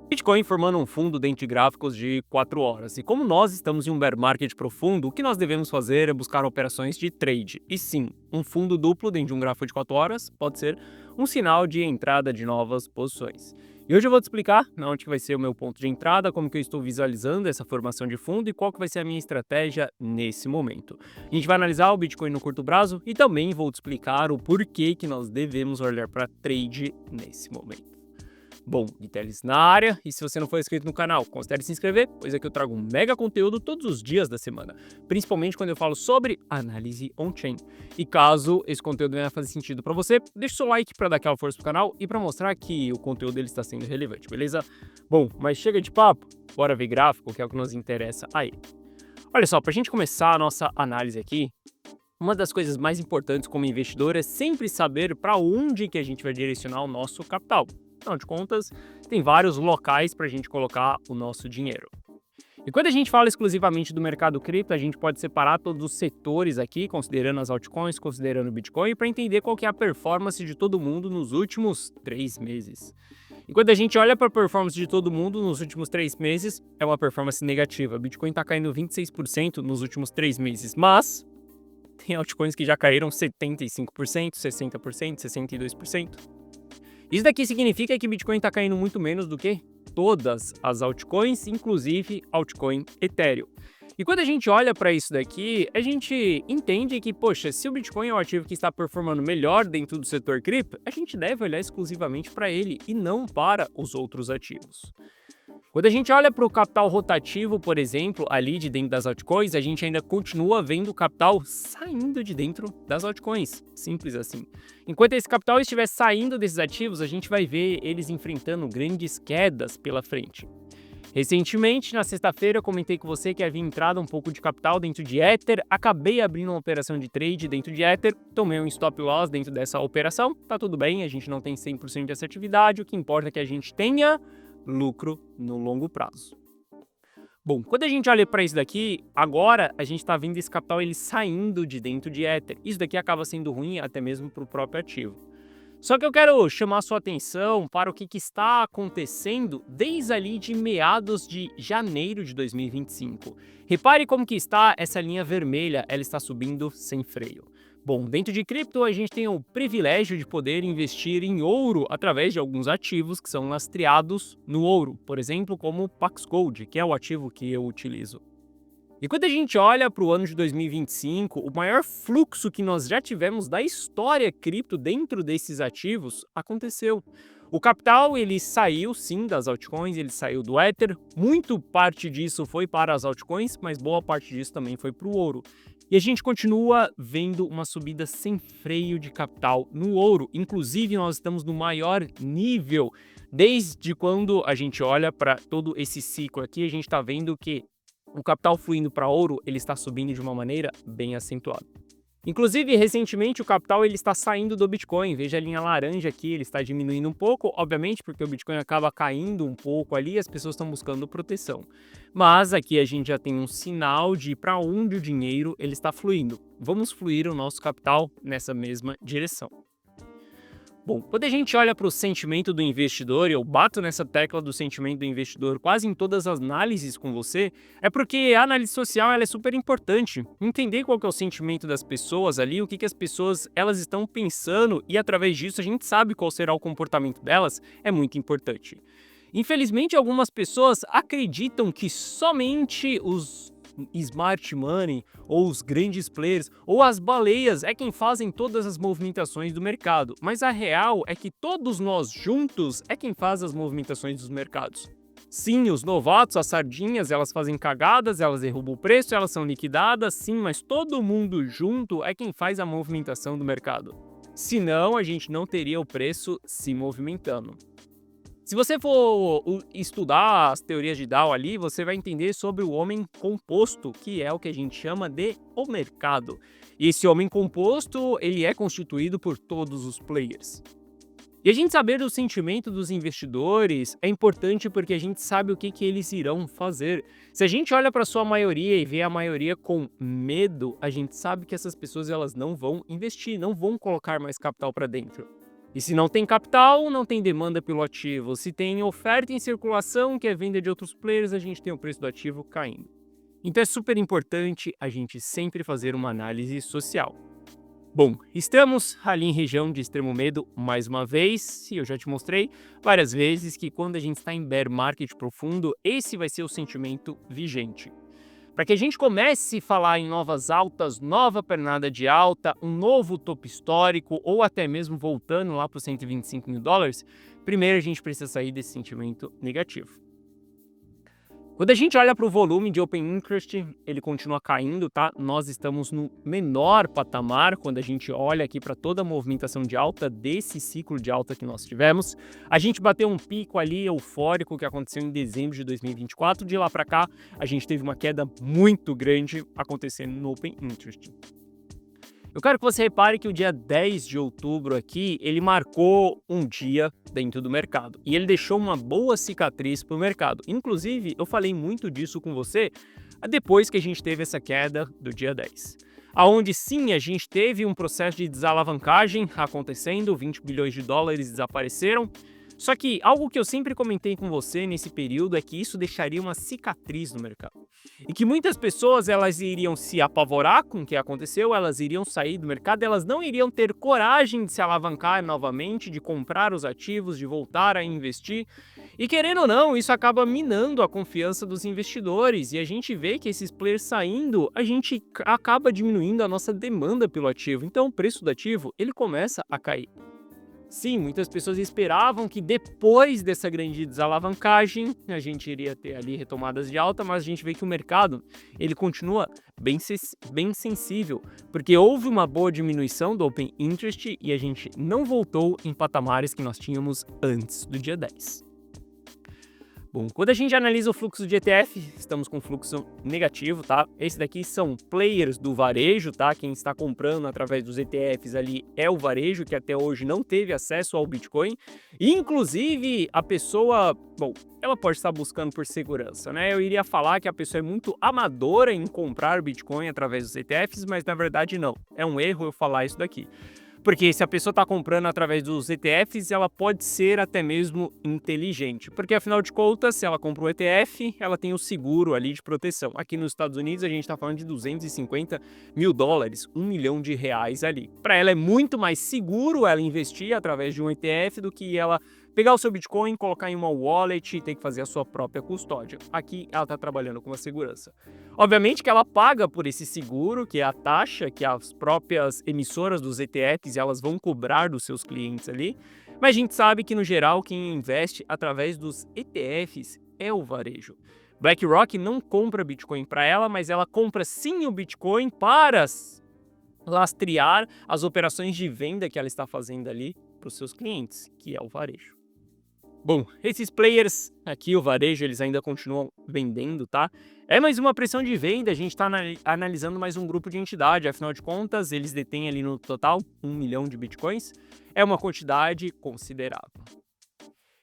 Bitcoin formando um fundo dentro de gráficos de 4 horas. E como nós estamos em um bear market profundo, o que nós devemos fazer é buscar operações de trade. E sim, um fundo duplo dentro de um gráfico de 4 horas pode ser um sinal de entrada de novas posições. E hoje eu vou te explicar onde que vai ser o meu ponto de entrada, como que eu estou visualizando essa formação de fundo e qual que vai ser a minha estratégia nesse momento. A gente vai analisar o Bitcoin no curto prazo e também vou te explicar o porquê que nós devemos olhar para trade nesse momento. Bom, Guiteles na área, e se você não for inscrito no canal, considere se inscrever, pois aqui eu trago um mega conteúdo todos os dias da semana, principalmente quando eu falo sobre análise on-chain. E caso esse conteúdo venha fazer sentido para você, deixa o seu like para dar aquela força pro canal e para mostrar que o conteúdo dele está sendo relevante, beleza? Bom, mas chega de papo, bora ver gráfico, que é o que nos interessa aí. Olha só, para a gente começar a nossa análise aqui, uma das coisas mais importantes como investidor é sempre saber para onde que a gente vai direcionar o nosso capital. Afinal de contas, tem vários locais para a gente colocar o nosso dinheiro. E quando a gente fala exclusivamente do mercado cripto, a gente pode separar todos os setores aqui, considerando as altcoins, considerando o Bitcoin, para entender qual que é a performance de todo mundo nos últimos 3 meses. E quando a gente olha para a performance de todo mundo nos últimos 3 meses, é uma performance negativa. Bitcoin está caindo 26% nos últimos 3 meses, mas tem altcoins que já caíram 75%, 60%, 62%. Isso daqui significa que Bitcoin está caindo muito menos do que todas as altcoins, inclusive altcoin Ethereum. E quando a gente olha para isso daqui, a gente entende que, poxa, se o Bitcoin é o ativo que está performando melhor dentro do setor cripto, a gente deve olhar exclusivamente para ele e não para os outros ativos. Quando a gente olha para o capital rotativo, por exemplo, ali de dentro das altcoins, a gente ainda continua vendo o capital saindo de dentro das altcoins. Simples assim. Enquanto esse capital estiver saindo desses ativos, a gente vai ver eles enfrentando grandes quedas pela frente. Recentemente, na sexta-feira, eu comentei com você que havia entrado um pouco de capital dentro de Ether, acabei abrindo uma operação de trade dentro de Ether, tomei um stop loss dentro dessa operação, tá tudo bem, a gente não tem 100% de assertividade, o que importa é que a gente tenha lucro no longo prazo. Bom, quando a gente olha para isso daqui, agora a gente está vendo esse capital ele saindo de dentro de Ether. Isso daqui acaba sendo ruim até mesmo para o próprio ativo. Só que eu quero chamar a sua atenção para o que está acontecendo desde ali de meados de janeiro de 2025. Repare como que está essa linha vermelha, ela está subindo sem freio. Bom, dentro de cripto a gente tem o privilégio de poder investir em ouro através de alguns ativos que são lastreados no ouro, por exemplo, como o Pax Gold, que é o ativo que eu utilizo. E quando a gente olha para o ano de 2025, o maior fluxo que nós já tivemos da história cripto dentro desses ativos aconteceu. O capital ele saiu sim das altcoins, ele saiu do Ether, muito parte disso foi para as altcoins, mas boa parte disso também foi para o ouro. E a gente continua vendo uma subida sem freio de capital no ouro, inclusive nós estamos no maior nível desde quando a gente olha para todo esse ciclo aqui, a gente está vendo que o capital fluindo para ouro, ele está subindo de uma maneira bem acentuada. Inclusive, recentemente, o capital ele está saindo do Bitcoin. Veja a linha laranja aqui, ele está diminuindo um pouco, obviamente, porque o Bitcoin acaba caindo um pouco ali e as pessoas estão buscando proteção. Mas aqui a gente já tem um sinal de para onde o dinheiro ele está fluindo. Vamos fluir o nosso capital nessa mesma direção. Bom, quando a gente olha para o sentimento do investidor, e eu bato nessa tecla do sentimento do investidor quase em todas as análises com você, é porque a análise social ela é super importante. Entender qual que é o sentimento das pessoas ali, o que as pessoas elas estão pensando e através disso a gente sabe qual será o comportamento delas, é muito importante. Infelizmente, algumas pessoas acreditam que somente os smart money, ou os grandes players, ou as baleias é quem fazem todas as movimentações do mercado. Mas a real é que todos nós juntos é quem faz as movimentações dos mercados. Sim, os novatos, as sardinhas, elas fazem cagadas, elas derrubam o preço, elas são liquidadas, sim, mas todo mundo junto é quem faz a movimentação do mercado. Senão, a gente não teria o preço se movimentando. Se você for estudar as teorias de Dow ali, você vai entender sobre o homem composto, que é o que a gente chama de o mercado. E esse homem composto, ele é constituído por todos os players. E a gente saber do sentimento dos investidores é importante porque a gente sabe o que eles irão fazer. Se a gente olha para a sua maioria e vê a maioria com medo, a gente sabe que essas pessoas elas não vão investir, não vão colocar mais capital para dentro. E se não tem capital, não tem demanda pelo ativo. Se tem oferta em circulação, que é venda de outros players, a gente tem o preço do ativo caindo. Então é super importante a gente sempre fazer uma análise social. Bom, estamos ali em região de extremo medo mais uma vez, e eu já te mostrei várias vezes que quando a gente está em bear market profundo, esse vai ser o sentimento vigente. Para que a gente comece a falar em novas altas, nova pernada de alta, um novo topo histórico ou até mesmo voltando lá para os 125 mil dólares, primeiro a gente precisa sair desse sentimento negativo. Quando a gente olha para o volume de Open Interest, ele continua caindo, tá? Nós estamos no menor patamar quando a gente olha aqui para toda a movimentação de alta desse ciclo de alta que nós tivemos. A gente bateu um pico ali eufórico que aconteceu em dezembro de 2024. De lá para cá, a gente teve uma queda muito grande acontecendo no Open Interest. Eu quero que você repare que o dia 10 de outubro aqui, ele marcou um dia dentro do mercado. E ele deixou uma boa cicatriz para o mercado. Inclusive, eu falei muito disso com você depois que a gente teve essa queda do dia 10. Aonde sim, a gente teve um processo de desalavancagem acontecendo, 20 bilhões de dólares desapareceram. Só que algo que eu sempre comentei com você nesse período é que isso deixaria uma cicatriz no mercado. E que muitas pessoas elas iriam se apavorar com o que aconteceu, elas iriam sair do mercado, elas não iriam ter coragem de se alavancar novamente, de comprar os ativos, de voltar a investir. E querendo ou não, isso acaba minando a confiança dos investidores. E a gente vê que esses players saindo, a gente acaba diminuindo a nossa demanda pelo ativo. Então o preço do ativo ele começa a cair. Sim, muitas pessoas esperavam que depois dessa grande desalavancagem a gente iria ter ali retomadas de alta, mas a gente vê que o mercado ele continua bem sensível, porque houve uma boa diminuição do Open Interest e a gente não voltou em patamares que nós tínhamos antes do dia 10. Bom, quando a gente analisa o fluxo de ETF, estamos com fluxo negativo, tá? Esse daqui são players do varejo, tá? Quem está comprando através dos ETFs ali é o varejo, que até hoje não teve acesso ao Bitcoin. Inclusive, a pessoa, bom, ela pode estar buscando por segurança, né? Eu iria falar que a pessoa é muito amadora em comprar Bitcoin através dos ETFs, mas na verdade não. É um erro eu falar isso daqui. Porque se a pessoa está comprando através dos ETFs, ela pode ser até mesmo inteligente. Porque afinal de contas, se ela compra um ETF, ela tem o seguro ali de proteção. Aqui nos Estados Unidos, a gente está falando de 250 mil dólares, R$1 milhão ali. Para ela é muito mais seguro ela investir através de um ETF do que ela pegar o seu Bitcoin, colocar em uma wallet e ter que fazer a sua própria custódia. Aqui ela está trabalhando com uma segurança. Obviamente que ela paga por esse seguro, que é a taxa que as próprias emissoras dos ETFs elas vão cobrar dos seus clientes ali, mas a gente sabe que no geral quem investe através dos ETFs é o varejo. BlackRock não compra Bitcoin para ela, mas ela compra sim o Bitcoin para lastrear as operações de venda que ela está fazendo ali para os seus clientes, que é o varejo. Bom, esses players aqui, o varejo, eles ainda continuam vendendo, tá? É mais uma pressão de venda, a gente está analisando mais um grupo de entidade, afinal de contas, eles detêm ali no total 1 milhão de bitcoins, é uma quantidade considerável.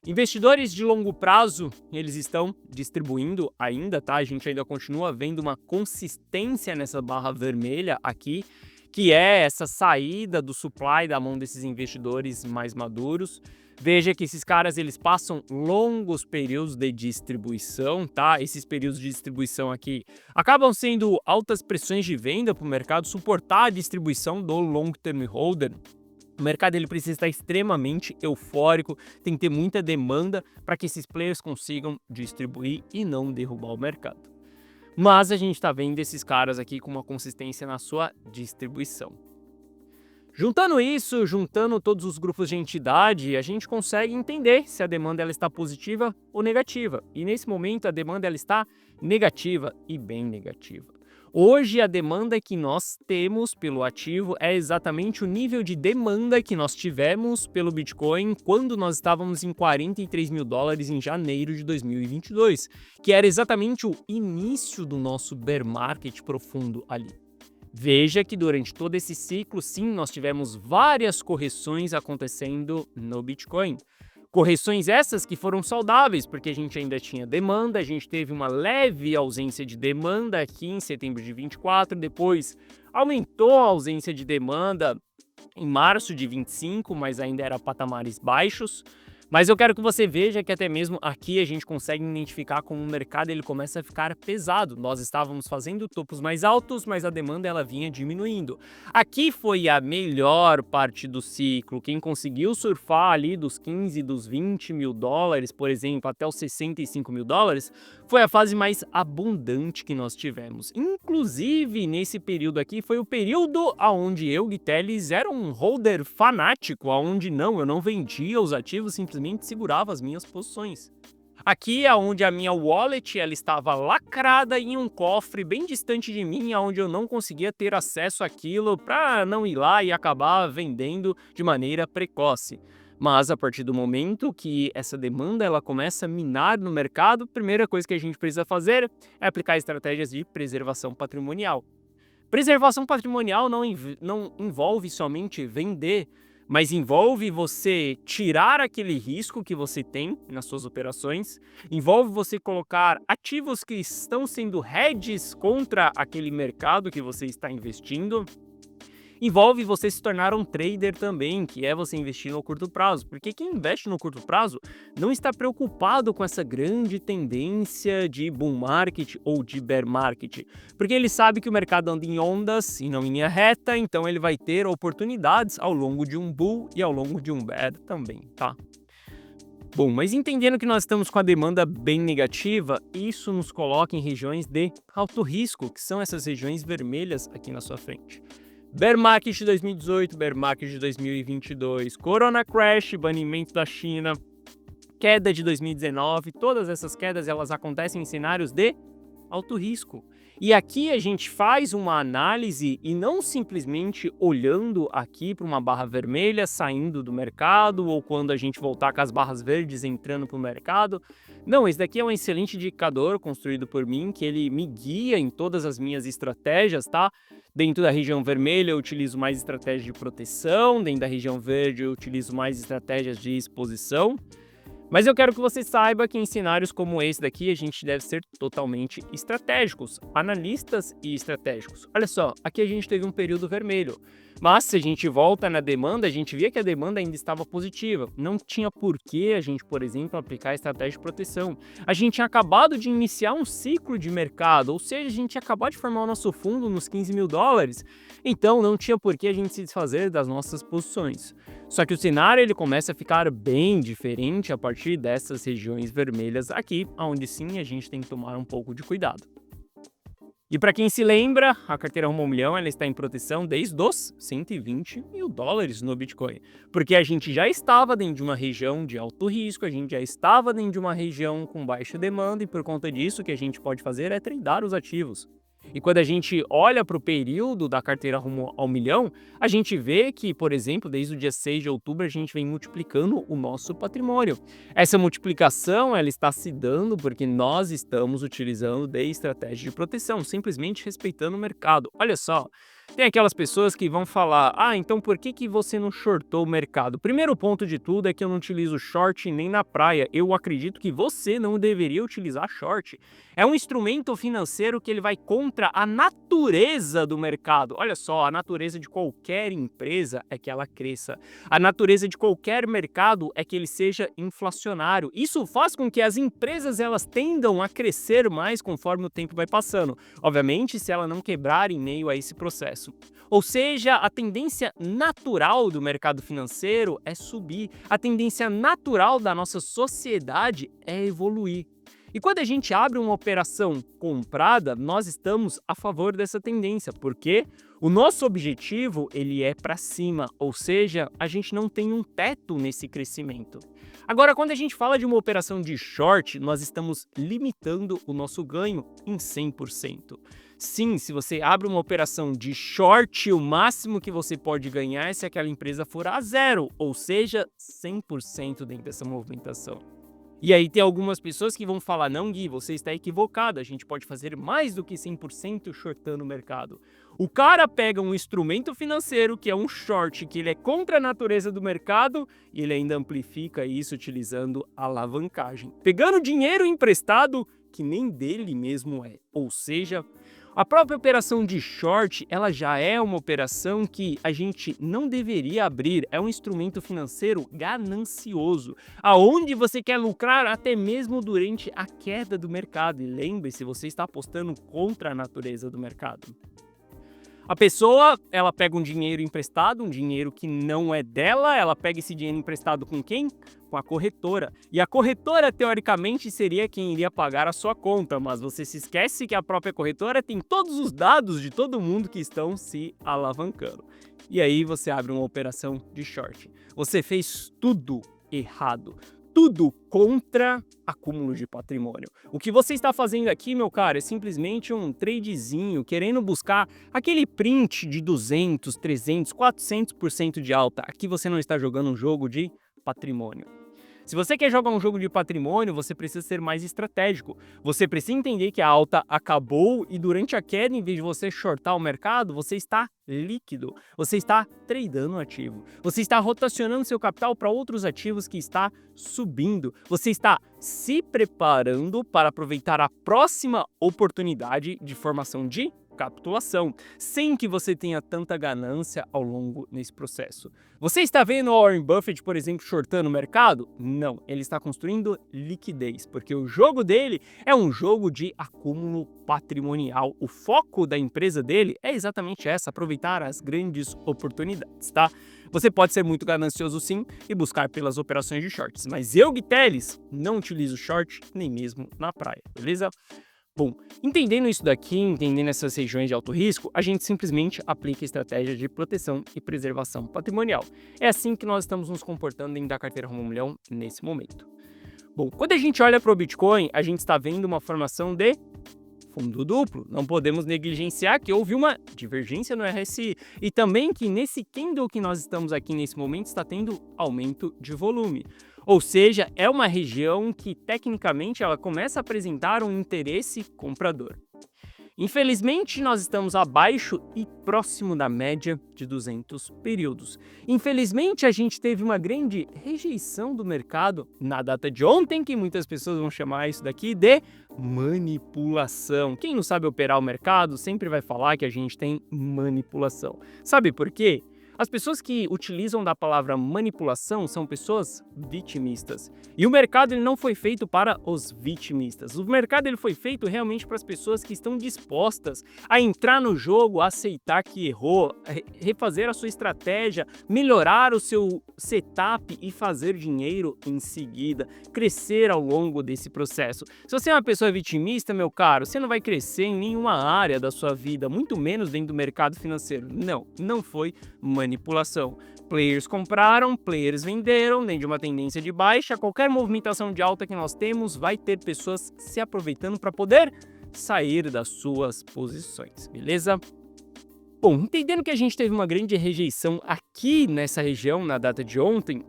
Investidores de longo prazo, eles estão distribuindo ainda, tá? A gente ainda continua vendo uma consistência nessa barra vermelha aqui, que é essa saída do supply da mão desses investidores mais maduros. Veja que esses caras eles passam longos períodos de distribuição, tá? Esses períodos de distribuição aqui acabam sendo altas pressões de venda para o mercado suportar a distribuição do long term holder. O mercado ele precisa estar extremamente eufórico, tem que ter muita demanda para que esses players consigam distribuir e não derrubar o mercado. Mas a gente está vendo esses caras aqui com uma consistência na sua distribuição. Juntando isso, juntando todos os grupos de entidade, a gente consegue entender se a demanda ela está positiva ou negativa. E nesse momento a demanda ela está negativa e bem negativa. Hoje a demanda que nós temos pelo ativo é exatamente o nível de demanda que nós tivemos pelo Bitcoin quando nós estávamos em 43 mil dólares em janeiro de 2022, que era exatamente o início do nosso bear market profundo ali. Veja que durante todo esse ciclo, sim, nós tivemos várias correções acontecendo no Bitcoin. Correções essas que foram saudáveis, porque a gente ainda tinha demanda, a gente teve uma leve ausência de demanda aqui em setembro de 24, depois aumentou a ausência de demanda em março de 25, mas ainda era patamares baixos. Mas eu quero que você veja que até mesmo aqui a gente consegue identificar como o mercado ele começa a ficar pesado. Nós estávamos fazendo topos mais altos, mas a demanda ela vinha diminuindo. Aqui foi a melhor parte do ciclo. Quem conseguiu surfar ali dos 15, dos 20 mil dólares, por exemplo, até os 65 mil dólares, foi a fase mais abundante que nós tivemos. Inclusive, nesse período aqui, foi o período onde eu, Guiteles, era um holder fanático, onde eu não vendia os ativos, simplesmente segurava as minhas posições. Aqui é onde a minha wallet ela estava lacrada em um cofre bem distante de mim, onde eu não conseguia ter acesso àquilo para não ir lá e acabar vendendo de maneira precoce. Mas a partir do momento que essa demanda ela começa a minar no mercado, a primeira coisa que a gente precisa fazer é aplicar estratégias de preservação patrimonial. Preservação patrimonial não envolve somente vender, mas envolve você tirar aquele risco que você tem nas suas operações, envolve você colocar ativos que estão sendo hedges contra aquele mercado que você está investindo, envolve você se tornar um trader também, que é você investir no curto prazo, porque quem investe no curto prazo não está preocupado com essa grande tendência de bull market ou de bear market, porque ele sabe que o mercado anda em ondas e não em linha reta, então ele vai ter oportunidades ao longo de um bull e ao longo de um bear também, tá? Bom, mas entendendo que nós estamos com a demanda bem negativa, isso nos coloca em regiões de alto risco, que são essas regiões vermelhas aqui na sua frente. Bear Market de 2018, Bear Market de 2022, Corona Crash, banimento da China, queda de 2019, todas essas quedas elas acontecem em cenários de alto risco. E aqui a gente faz uma análise e não simplesmente olhando aqui para uma barra vermelha saindo do mercado ou quando a gente voltar com as barras verdes entrando para o mercado. Não, esse daqui é um excelente indicador construído por mim, que ele me guia em todas as minhas estratégias, tá? Dentro da região vermelha eu utilizo mais estratégias de proteção, dentro da região verde eu utilizo mais estratégias de exposição. Mas eu quero que você saiba que em cenários como esse daqui a gente deve ser totalmente estratégicos, analistas e estratégicos. Olha só, aqui a gente teve um período vermelho, mas se a gente volta na demanda, a gente via que a demanda ainda estava positiva. Não tinha por que a gente, por exemplo, aplicar a estratégia de proteção. A gente tinha acabado de iniciar um ciclo de mercado, ou seja, a gente tinha acabado de formar o nosso fundo nos 15 mil dólares, então não tinha por que a gente se desfazer das nossas posições. Só que o cenário ele começa a ficar bem diferente a partir dessas regiões vermelhas aqui, onde sim a gente tem que tomar um pouco de cuidado. E para quem se lembra, a carteira Rumo ao Milhão ela está em proteção desde os 120 mil dólares no Bitcoin. Porque a gente já estava dentro de uma região de alto risco, a gente já estava dentro de uma região com baixa demanda e por conta disso o que a gente pode fazer é tradar os ativos. E quando a gente olha para o período da carteira Rumo ao Milhão, a gente vê que, por exemplo, desde o dia 6 de outubro a gente vem multiplicando o nosso patrimônio. Essa multiplicação ela está se dando porque nós estamos utilizando de estratégia de proteção, simplesmente respeitando o mercado. Olha só, tem aquelas pessoas que vão falar, então por que você não shortou o mercado? Primeiro ponto de tudo é que eu não utilizo short nem na praia. Eu acredito que você não deveria utilizar short. É um instrumento financeiro que ele vai contra a natureza do mercado. Olha só, a natureza de qualquer empresa é que ela cresça. A natureza de qualquer mercado é que ele seja inflacionário. Isso faz com que as empresas elas tendam a crescer mais conforme o tempo vai passando. Obviamente, se ela não quebrar em meio a esse processo. Ou seja, a tendência natural do mercado financeiro é subir. A tendência natural da nossa sociedade é evoluir. E quando a gente abre uma operação comprada, nós estamos a favor dessa tendência, porque o nosso objetivo ele é para cima, ou seja, a gente não tem um teto nesse crescimento. Agora, quando a gente fala de uma operação de short, nós estamos limitando o nosso ganho em 100%. Sim, se você abre uma operação de short, o máximo que você pode ganhar é se aquela empresa for a zero, ou seja, 100% dentro dessa movimentação. E aí tem algumas pessoas que vão falar, não Gui, você está equivocado, a gente pode fazer mais do que 100% shortando o mercado. O cara pega um instrumento financeiro, que é um short, que ele é contra a natureza do mercado, e ele ainda amplifica isso utilizando alavancagem. Pegando dinheiro emprestado, que nem dele mesmo é. Ou seja, A própria operação de short, ela já é uma operação que a gente não deveria abrir, é um instrumento financeiro ganancioso, aonde você quer lucrar até mesmo durante a queda do mercado. E lembre-se, você está apostando contra a natureza do mercado. A pessoa, ela pega um dinheiro emprestado, um dinheiro que não é dela, ela pega esse dinheiro emprestado com quem? Com a corretora. E a corretora, teoricamente, seria quem iria pagar a sua conta, mas você se esquece que a própria corretora tem todos os dados de todo mundo que estão se alavancando. E aí você abre uma operação de short. Você fez tudo errado. Tudo contra acúmulo de patrimônio. O que você está fazendo aqui, meu caro, é simplesmente um tradezinho, querendo buscar aquele print de 200, 300, 400% de alta. Aqui você não está jogando um jogo de patrimônio. Se você quer jogar um jogo de patrimônio, você precisa ser mais estratégico. Você precisa entender que a alta acabou e durante a queda, em vez de você shortar o mercado, você está líquido. Você está tradando ativo. Você está rotacionando seu capital para outros ativos que está subindo. Você está se preparando para aproveitar a próxima oportunidade de formação de capitulação, sem que você tenha tanta ganância ao longo nesse processo. Você está vendo o Warren Buffett, por exemplo, shortando o mercado? Não, ele está construindo liquidez, porque o jogo dele é um jogo de acúmulo patrimonial. O foco da empresa dele é exatamente essa, aproveitar as grandes oportunidades, tá? Você pode ser muito ganancioso sim e buscar pelas operações de shorts, mas eu, Gui Teles, não utilizo short nem mesmo na praia, beleza? Bom, entendendo isso daqui, entendendo essas regiões de alto risco, a gente simplesmente aplica estratégia de proteção e preservação patrimonial. É assim que nós estamos nos comportando dentro da carteira Rumo Milhão nesse momento. Bom, quando a gente olha para o Bitcoin, a gente está vendo uma formação de fundo duplo. Não podemos negligenciar que houve uma divergência no RSI e também que nesse candle que nós estamos aqui nesse momento está tendo aumento de volume. Ou seja, é uma região que tecnicamente ela começa a apresentar um interesse comprador. Infelizmente, nós estamos abaixo e próximo da média de 200 períodos. Infelizmente, a gente teve uma grande rejeição do mercado na data de ontem, que muitas pessoas vão chamar isso daqui de manipulação. Quem não sabe operar o mercado sempre vai falar que a gente tem manipulação. Sabe por quê? As pessoas que utilizam da palavra manipulação são pessoas vitimistas. E o mercado ele não foi feito para os vitimistas. O mercado ele foi feito realmente para as pessoas que estão dispostas a entrar no jogo, a aceitar que errou, refazer a sua estratégia, melhorar o seu setup e fazer dinheiro em seguida, crescer ao longo desse processo. Se você é uma pessoa vitimista, meu caro, você não vai crescer em nenhuma área da sua vida, muito menos dentro do mercado financeiro. Não foi manipulação. Players compraram, players venderam, dentro de uma tendência de baixa. Qualquer movimentação de alta que nós temos vai ter pessoas se aproveitando para poder sair das suas posições, beleza? Bom, entendendo que a gente teve uma grande rejeição aqui nessa região na data de ontem,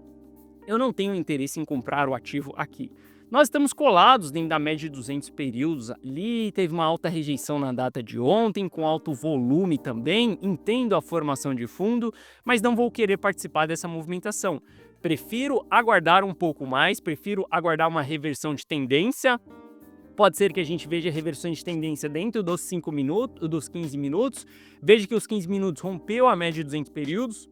eu não tenho interesse em comprar o ativo aqui. Nós estamos colados dentro da média de 200 períodos ali, teve uma alta rejeição na data de ontem, com alto volume também, entendo a formação de fundo, mas não vou querer participar dessa movimentação. Prefiro aguardar um pouco mais, prefiro aguardar uma reversão de tendência. Pode ser que a gente veja reversões de tendência dentro dos 5 minutos, dos 15 minutos. Veja que os 15 minutos rompeu a média de 200 períodos.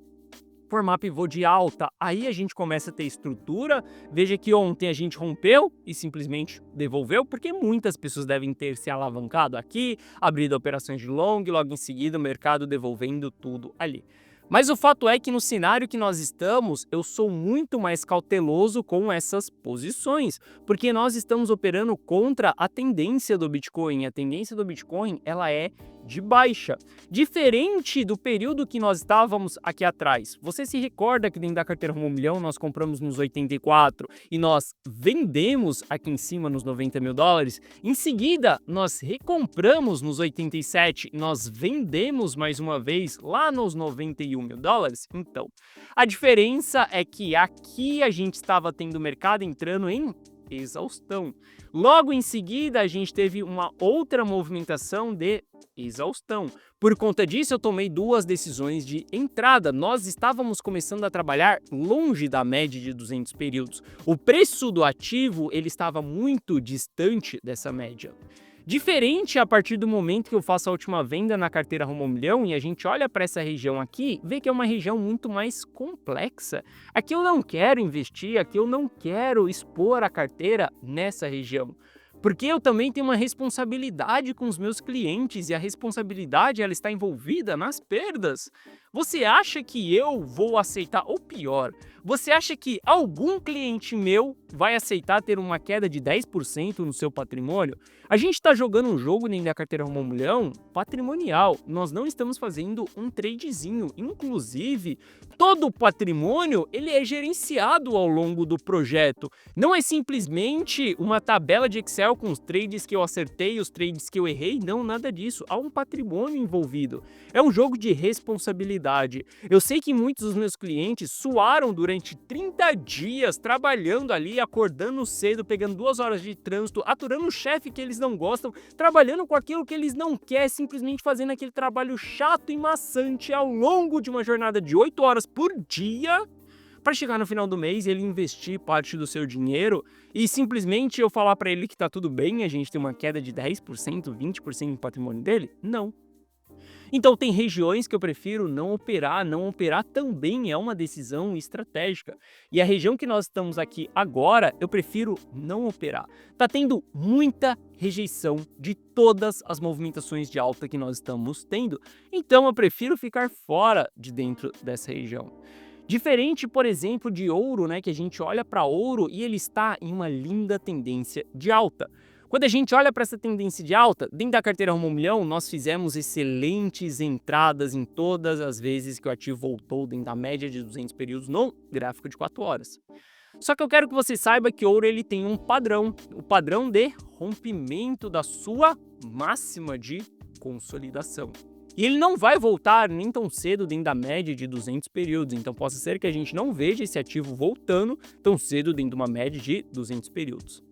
Formar pivô de alta, aí a gente começa a ter estrutura. Veja que ontem a gente rompeu e simplesmente devolveu, porque muitas pessoas devem ter se alavancado aqui, abrido operações de long, logo em seguida o mercado devolvendo tudo ali. Mas o fato é que no cenário que nós estamos, eu sou muito mais cauteloso com essas posições, porque nós estamos operando contra a tendência do Bitcoin. A tendência do Bitcoin, ela é de baixa, diferente do período que nós estávamos aqui atrás. Você se recorda que dentro da carteira Rumo Milhão nós compramos nos 84 e nós vendemos aqui em cima nos 90 mil dólares? Em seguida, nós recompramos nos 87 e nós vendemos mais uma vez lá nos 91 mil dólares? Então, a diferença é que aqui a gente estava tendo o mercado entrando em exaustão. Logo em seguida, a gente teve uma outra movimentação de exaustão. Por conta disso, eu tomei duas decisões de entrada. Nós estávamos começando a trabalhar longe da média de 200 períodos. O preço do ativo ele estava muito distante dessa média. Diferente a partir do momento que eu faço a última venda na carteira Rumo ao Milhão e a gente olha para essa região aqui, vê que é uma região muito mais complexa. Aqui eu não quero investir, aqui eu não quero expor a carteira nessa região. Porque eu também tenho uma responsabilidade com os meus clientes e a responsabilidade ela está envolvida nas perdas. Você acha que eu vou aceitar, ou pior, você acha que algum cliente meu vai aceitar ter uma queda de 10% no seu patrimônio? A gente está jogando um jogo dentro da carteira Rumo ao Milhão patrimonial. Nós não estamos fazendo um tradezinho. Inclusive, todo o patrimônio ele é gerenciado ao longo do projeto. Não é simplesmente uma tabela de Excel com os trades que eu acertei, os trades que eu errei. Não, nada disso. Há um patrimônio envolvido. É um jogo de responsabilidade. Eu sei que muitos dos meus clientes suaram durante 30 dias trabalhando ali, acordando cedo, pegando 2 horas de trânsito, aturando um chefe que eles não gostam, trabalhando com aquilo que eles não querem, simplesmente fazendo aquele trabalho chato e maçante ao longo de uma jornada de 8 horas por dia, para chegar no final do mês e ele investir parte do seu dinheiro e simplesmente eu falar para ele que tá tudo bem, a gente tem uma queda de 10%, 20% no patrimônio dele? Não. Então tem regiões que eu prefiro não operar também é uma decisão estratégica. E a região que nós estamos aqui agora, eu prefiro não operar. Tá tendo muita rejeição de todas as movimentações de alta que nós estamos tendo, então eu prefiro ficar fora de dentro dessa região. Diferente, por exemplo, de ouro, né, que a gente olha para ouro e ele está em uma linda tendência de alta. Quando a gente olha para essa tendência de alta, dentro da carteira Rumo ao Milhão, nós fizemos excelentes entradas em todas as vezes que o ativo voltou dentro da média de 200 períodos no gráfico de 4 horas. Só que eu quero que você saiba que ouro ele tem um padrão, o padrão de rompimento da sua máxima de consolidação. E ele não vai voltar nem tão cedo dentro da média de 200 períodos, então pode ser que a gente não veja esse ativo voltando tão cedo dentro de uma média de 200 períodos.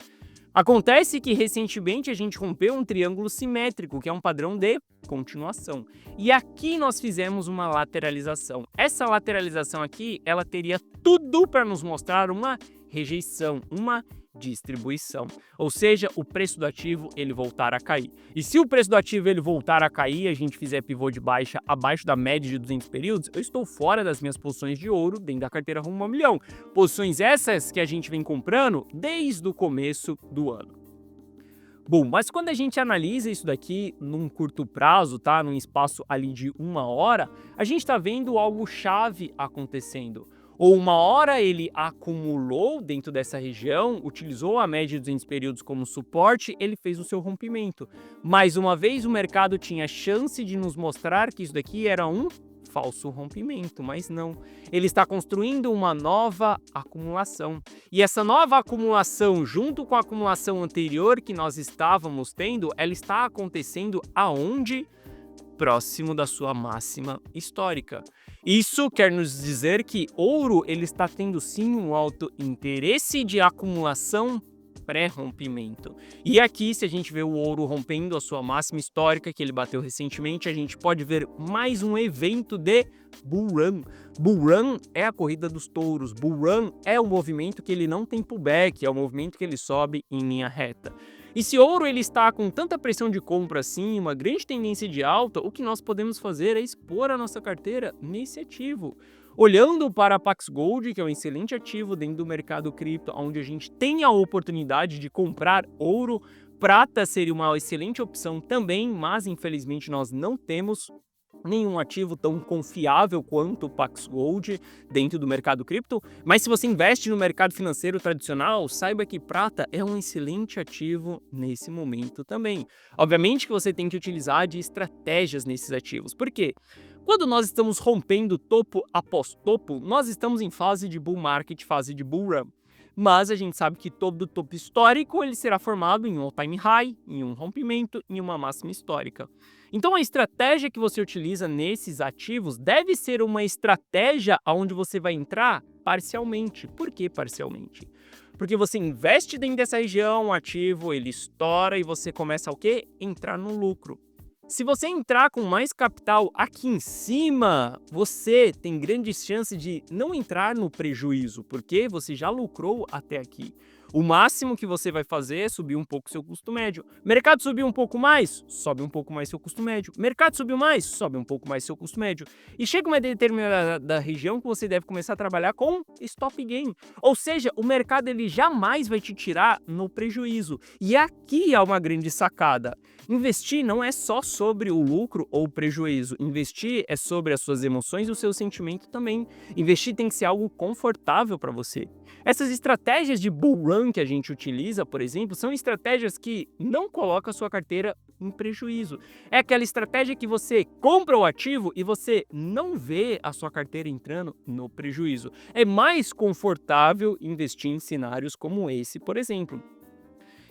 Acontece que recentemente a gente rompeu um triângulo simétrico, que é um padrão de continuação. E aqui nós fizemos uma lateralização. Essa lateralização aqui, ela teria tudo para nos mostrar uma rejeição, uma distribuição. Ou seja, o preço do ativo ele voltar a cair. E se o preço do ativo ele voltar a cair, a gente fizer pivô de baixa abaixo da média de 200 períodos, eu estou fora das minhas posições de ouro dentro da carteira Rumo ao Milhão. Posições essas que a gente vem comprando desde o começo do ano. Bom, mas quando a gente analisa isso daqui num curto prazo, tá? Num espaço ali de 1 hora, a gente está vendo algo chave acontecendo. Ou 1 hora ele acumulou dentro dessa região, utilizou a média de 200 períodos como suporte, ele fez o seu rompimento. Mais uma vez o mercado tinha chance de nos mostrar que isso daqui era um falso rompimento, mas não. Ele está construindo uma nova acumulação. E essa nova acumulação, junto com a acumulação anterior que nós estávamos tendo, ela está acontecendo aonde? Próximo da sua máxima histórica. Isso quer nos dizer que ouro ele está tendo sim um alto interesse de acumulação pré-rompimento. E aqui, se a gente vê o ouro rompendo a sua máxima histórica que ele bateu recentemente, a gente pode ver mais um evento de Bull Run. Bull Run é a corrida dos touros. Bull Run é o movimento que ele não tem pullback, é o movimento que ele sobe em linha reta. E se ouro ele está com tanta pressão de compra assim, uma grande tendência de alta, o que nós podemos fazer é expor a nossa carteira nesse ativo. Olhando para a Pax Gold, que é um excelente ativo dentro do mercado cripto, onde a gente tem a oportunidade de comprar ouro, prata seria uma excelente opção também, mas infelizmente nós não temos nenhum ativo tão confiável quanto o Pax Gold dentro do mercado cripto, mas se você investe no mercado financeiro tradicional, saiba que prata é um excelente ativo nesse momento também. Obviamente que você tem que utilizar de estratégias nesses ativos. Por quê? Quando nós estamos rompendo topo após topo, nós estamos em fase de bull market, fase de bull run. Mas a gente sabe que todo topo histórico ele será formado em um all-time high, em um rompimento, em uma máxima histórica. Então a estratégia que você utiliza nesses ativos deve ser uma estratégia onde você vai entrar parcialmente. Por que parcialmente? Porque você investe dentro dessa região, o ativo ele estoura e você começa o quê? Entrar no lucro. Se você entrar com mais capital aqui em cima, você tem grandes chances de não entrar no prejuízo, porque você já lucrou até aqui. O máximo que você vai fazer é subir um pouco seu custo médio. Mercado subiu um pouco mais, sobe um pouco mais seu custo médio. Mercado subiu mais, sobe um pouco mais seu custo médio. E chega uma determinada região que você deve começar a trabalhar com stop gain. Ou seja, o mercado ele jamais vai te tirar no prejuízo. E aqui há uma grande sacada. Investir não é só sobre o lucro ou o prejuízo. Investir é sobre as suas emoções e o seu sentimento também. Investir tem que ser algo confortável para você. Essas estratégias de bull run que a gente utiliza, por exemplo, são estratégias que não colocam a sua carteira em prejuízo. É aquela estratégia que você compra o ativo e você não vê a sua carteira entrando no prejuízo. É mais confortável investir em cenários como esse, por exemplo.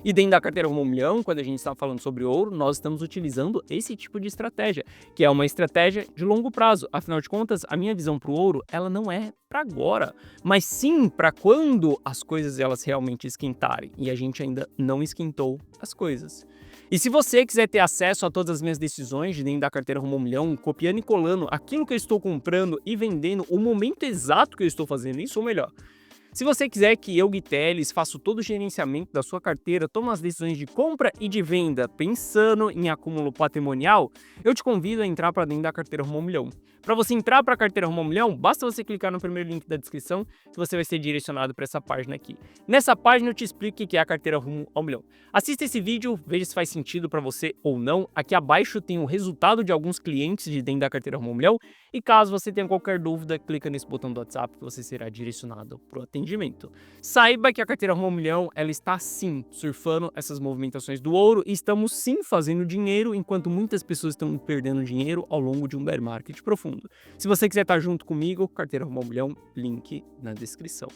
E dentro da carteira Rumo ao Milhão, quando a gente está falando sobre ouro, nós estamos utilizando esse tipo de estratégia, que é uma estratégia de longo prazo. Afinal de contas, a minha visão para o ouro, ela não é para agora, mas sim para quando as coisas elas realmente esquentarem. E a gente ainda não esquentou as coisas. E se você quiser ter acesso a todas as minhas decisões de dentro da carteira Rumo ao Milhão, copiando e colando aquilo que eu estou comprando e vendendo, o momento exato que eu estou fazendo isso, ou melhor, se você quiser que eu, Gui Teles, faça todo o gerenciamento da sua carteira, tome as decisões de compra e de venda pensando em acúmulo patrimonial, eu te convido a entrar para dentro da carteira Rumo ao Milhão. Para você entrar para a carteira Rumo ao Milhão, basta você clicar no primeiro link da descrição que você vai ser direcionado para essa página aqui. Nessa página eu te explico o que é a carteira Rumo ao Milhão. Assista esse vídeo, veja se faz sentido para você ou não. Aqui abaixo tem o resultado de alguns clientes de dentro da carteira Rumo ao Milhão. E caso você tenha qualquer dúvida, clica nesse botão do WhatsApp que você será direcionado para o atendimento. Saiba que a carteira Rumo ao Milhão, ela está sim surfando essas movimentações do ouro e estamos sim fazendo dinheiro, enquanto muitas pessoas estão perdendo dinheiro ao longo de um bear market profundo. Se você quiser estar junto comigo, carteira Rumo ao Milhão, link na descrição.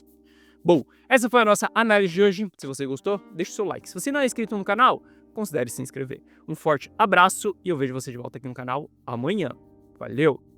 Bom, essa foi a nossa análise de hoje. Se você gostou, deixa o seu like. Se você não é inscrito no canal, considere se inscrever. Um forte abraço e eu vejo você de volta aqui no canal amanhã. Valeu!